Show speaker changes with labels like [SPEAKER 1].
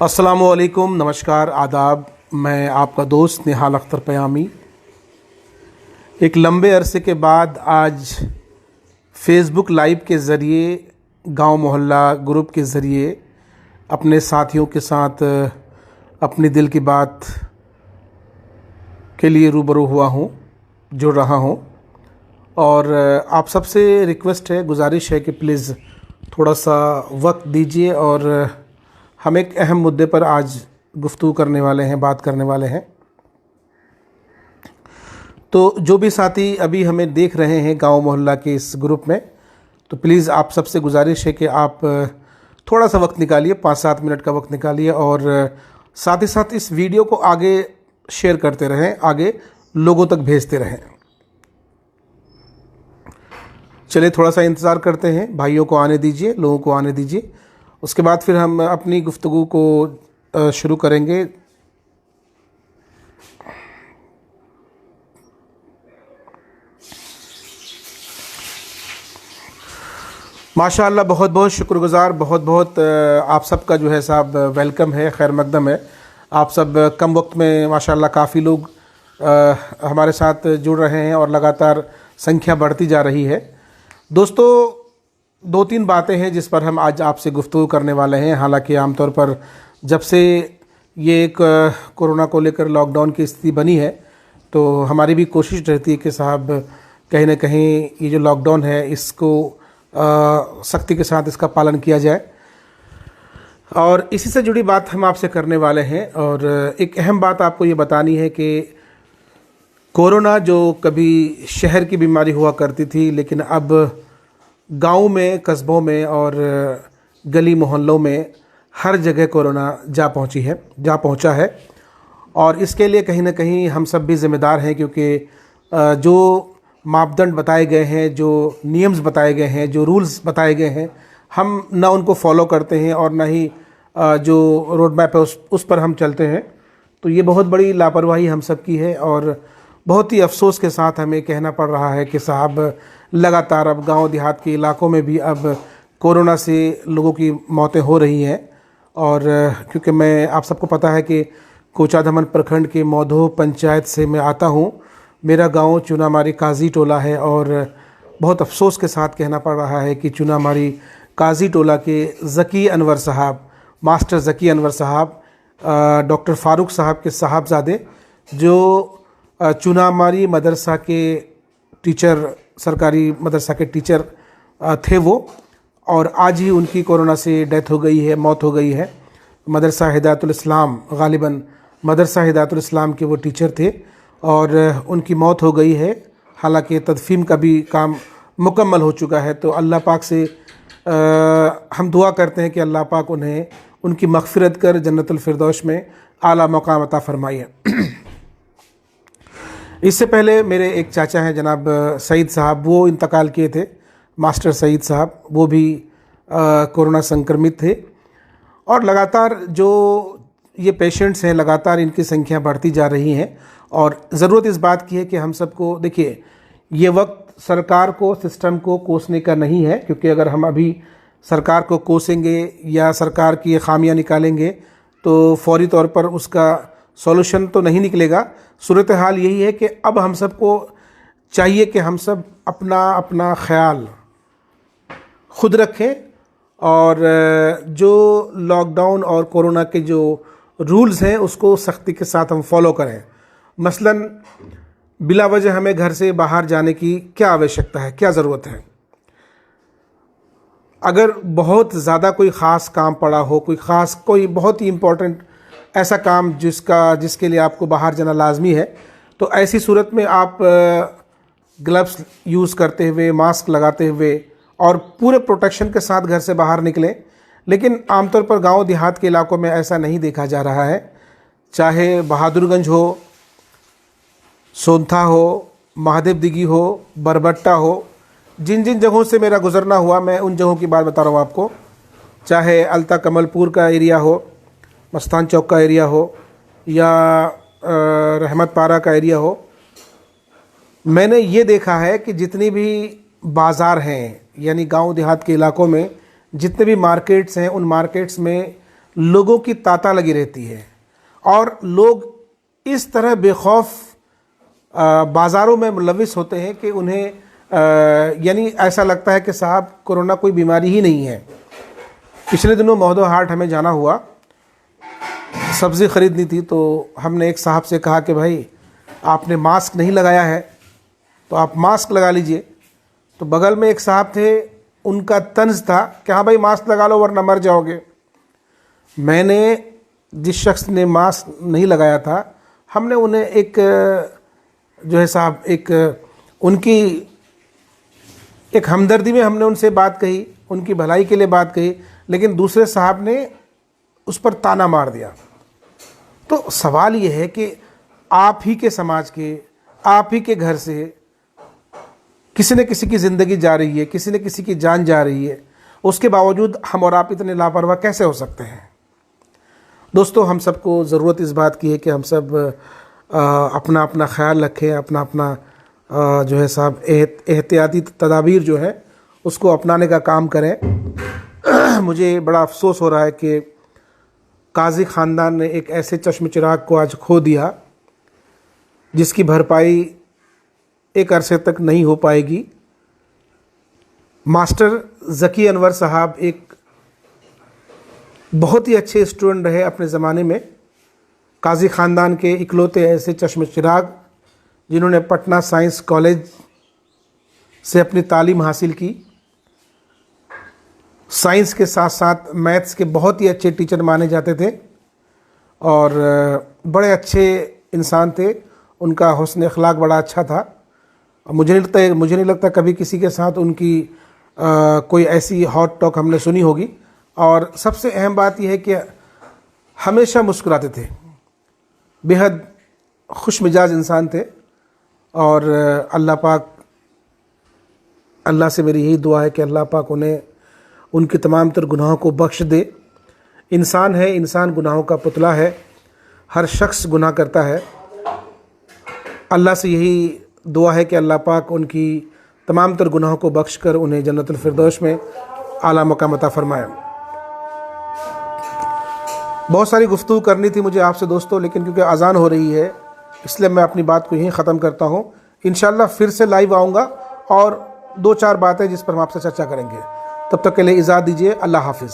[SPEAKER 1] अस्सलामुअलैकुम, नमस्कार, आदाब। मैं आपका दोस्त निहाल अख्तर पयामी। एक लंबे अरसे के बाद आज फेसबुक लाइव के ज़रिए, गांव मोहल्ला ग्रुप के ज़रिए अपने साथियों के साथ अपनी दिल की बात के लिए रूबरू हुआ हूँ, जुड़ रहा हूँ। और आप सबसे रिक्वेस्ट है, गुजारिश है कि प्लीज़ थोड़ा सा वक्त दीजिए और हम एक अहम मुद्दे पर आज गुफ्तगू करने वाले हैं, बात करने वाले हैं। तो जो भी साथी अभी हमें देख रहे हैं गांव मोहल्ला के इस ग्रुप में, तो प्लीज़ आप सबसे गुजारिश है कि आप थोड़ा सा वक्त निकालिए, 5-7 मिनट का वक्त निकालिए और साथ ही साथ इस वीडियो को आगे शेयर करते रहें, आगे लोगों तक भेजते रहें। चलिए थोड़ा सा इंतज़ार करते हैं, भाइयों को आने दीजिए, लोगों को आने दीजिए। उसके बाद फिर हम अपनी गुफ्तगू को शुरू करेंगे। माशाअल्लाह, बहुत बहुत शुक्रगुज़ार, बहुत बहुत आप सबका जो है साहब वेलकम है, खैर मकदम है। आप सब कम वक्त में माशाअल्लाह काफ़ी लोग हमारे साथ जुड़ रहे हैं और लगातार संख्या बढ़ती जा रही है। दोस्तों, 2-3 बातें हैं जिस पर हम आज आपसे गुफ्तगू करने वाले हैं। हालांकि आमतौर पर जब से ये एक कोरोना को लेकर लॉकडाउन की स्थिति बनी है, तो हमारी भी कोशिश रहती है कि साहब कहीं ना कहीं ये जो लॉकडाउन है इसको सख्ती के साथ इसका पालन किया जाए। और इसी से जुड़ी बात हम आपसे करने वाले हैं। और एक अहम बात आपको ये बतानी है कि कोरोना जो कभी शहर की बीमारी हुआ करती थी, लेकिन अब गाँव में, कस्बों में और गली मोहल्लों में हर जगह कोरोना जा पहुंचा है। और इसके लिए कहीं ना कहीं हम सब भी ज़िम्मेदार हैं, क्योंकि जो मापदंड बताए गए हैं, जो नियम्स बताए गए हैं, जो रूल्स बताए गए हैं, हम ना उनको फॉलो करते हैं और ना ही जो रोड मैप है उस पर हम चलते हैं। तो ये बहुत बड़ी लापरवाही हम सब की है और बहुत ही अफसोस के साथ हमें कहना पड़ रहा है कि साहब लगातार अब गांव देहात के इलाकों में भी अब कोरोना से लोगों की मौतें हो रही हैं। और क्योंकि मैं, आप सबको पता है कि कोचाधमन प्रखंड के मौधो पंचायत से मैं आता हूं। मेरा गांव चुनामारी काजी टोला है और बहुत अफसोस के साथ कहना पड़ रहा है कि चुनामारी काजी टोला के ज़की अनवर साहब, मास्टर ज़की अनवर साहब, डॉक्टर फ़ारूक साहब के साहबजादे, जो चुनामारी मदरसा के टीचर, सरकारी मदरसा के टीचर थे वो, और आज ही उनकी कोरोना से डेथ हो गई है, मौत हो गई है। मदरसा हिदायतुल इस्लाम, गालिबन मदरसा हिदायतुल इस्लाम के वो टीचर थे और उनकी मौत हो गई है। हालांकि तदफीन का भी काम मुकम्मल हो चुका है। तो अल्लाह पाक से हम दुआ करते हैं कि अल्लाह पाक उन्हें, उनकी मग़फ़िरत कर जन्नतुल फिरदौस में आला मकाम अता फरमाइए। इससे पहले मेरे एक चाचा हैं जनाब सईद साहब, वो इंतकाल किए थे। मास्टर सईद साहब, वो भी कोरोना संक्रमित थे। और लगातार जो ये पेशेंट्स हैं, लगातार इनकी संख्या बढ़ती जा रही हैं। और ज़रूरत इस बात की है कि हम सबको, देखिए, ये वक्त सरकार को, सिस्टम को कोसने का नहीं है, क्योंकि अगर हम अभी सरकार को कोसेंगे या सरकार की खामियां निकालेंगे तो फौरी तौर पर उसका सॉल्यूशन तो नहीं निकलेगा। सूरत हाल यही है कि अब हम सबको चाहिए कि हम सब अपना अपना ख्याल खुद रखें और जो लॉकडाउन और कोरोना के जो रूल्स हैं उसको सख्ती के साथ हम फॉलो करें। मसलन बिला वजह हमें घर से बाहर जाने की क्या आवश्यकता है, क्या ज़रूरत है। अगर बहुत ज़्यादा कोई ख़ास काम पड़ा हो, कोई बहुत ही इम्पोर्टेंट ऐसा काम जिसके लिए आपको बाहर जाना लाजमी है, तो ऐसी सूरत में आप ग्लव्स यूज़ करते हुए, मास्क लगाते हुए और पूरे प्रोटेक्शन के साथ घर से बाहर निकलें। लेकिन आमतौर पर गांव देहात के इलाकों में ऐसा नहीं देखा जा रहा है। चाहे बहादुरगंज हो, सोनथा हो, महादेव दिघी हो, बरबट्टा हो, जिन जिन जगहों से मेरा गुजरना हुआ, मैं उन जगहों की बात बता रहा हूँ आपको। चाहे अलता कमलपुर का एरिया हो, मस्तान चौक का एरिया हो या रहमत पारा का एरिया हो, मैंने ये देखा है कि जितनी भी बाज़ार हैं, यानी गांव देहात के इलाकों में जितने भी मार्केट्स हैं, उन मार्केट्स में लोगों की तांता लगी रहती है और लोग इस तरह बेखौफ बाज़ारों में मुलविस होते हैं कि उन्हें यानी ऐसा लगता है कि साहब कोरोना कोई बीमारी ही नहीं है। पिछले दिनों महोदय हाट हमें जाना हुआ, सब्ज़ी ख़रीदनी थी, तो हमने एक साहब से कहा कि भाई आपने मास्क नहीं लगाया है तो आप मास्क लगा लीजिए। तो बगल में एक साहब थे, उनका तंज था कि हाँ भाई मास्क लगा लो वरना मर जाओगे। मैंने जिस शख्स ने मास्क नहीं लगाया था, हमने उन्हें एक जो है साहब एक उनकी एक हमदर्दी में हमने उनसे बात कही, उनकी भलाई के लिए बात कही, लेकिन दूसरे साहब ने उस पर ताना मार दिया। तो सवाल ये है कि आप ही के समाज के, आप ही के घर से किसी न किसी की ज़िंदगी जा रही है, किसी न किसी की जान जा रही है, उसके बावजूद हम और आप इतने लापरवाह कैसे हो सकते हैं। दोस्तों, हम सबको ज़रूरत इस बात की है कि हम सब अपना अपना ख्याल रखें, अपना अपना जो है साहब एहतियाती तदाबीर जो है उसको अपनाने का काम करें। मुझे बड़ा अफसोस हो रहा है कि काजी ख़ानदान ने एक ऐसे चश्म चिराग को आज खो दिया जिसकी भरपाई एक अरसे तक नहीं हो पाएगी। मास्टर ज़की अनवर साहब एक बहुत ही अच्छे स्टूडेंट रहे अपने ज़माने में, काजी ख़ानदान के इकलौते ऐसे चश्म चिराग जिन्होंने पटना साइंस कॉलेज से अपनी तालीम हासिल की। साइंस के साथ साथ मैथ्स के बहुत ही अच्छे टीचर माने जाते थे और बड़े अच्छे इंसान थे। उनका हुस्न अखलाक बड़ा अच्छा था। मुझे नहीं लगता कभी किसी के साथ उनकी कोई ऐसी हॉट टॉक हमने सुनी होगी। और सबसे अहम बात यह है कि हमेशा मुस्कुराते थे, बेहद खुश मिजाज इंसान थे। और अल्लाह पाक, अल्लाह से मेरी यही दुआ है कि अल्लाह पाक उन्हें उनके तमाम तर गुनाहों को बख्श दे। इंसान है, इंसान गुनाहों का पुतला है, हर शख्स गुनाह करता है। अल्लाह से यही दुआ है कि अल्लाह पाक उनकी तमाम तर गुनाहों को बख्श कर उन्हें जन्नतुल फिरदौस में आला मकाम अता फरमाए। बहुत सारी गुफ्तगू करनी थी मुझे आपसे दोस्तों, लेकिन क्योंकि अज़ान हो रही है इसलिए मैं अपनी बात को यहीं ख़त्म करता हूँ। इंशाअल्लाह फिर से लाइव आऊँगा और 2-4 बातें जिस पर हम आपसे चर्चा करेंगे। तब तक के लिए इजाज़त दीजिए। अल्लाह हाफिज़।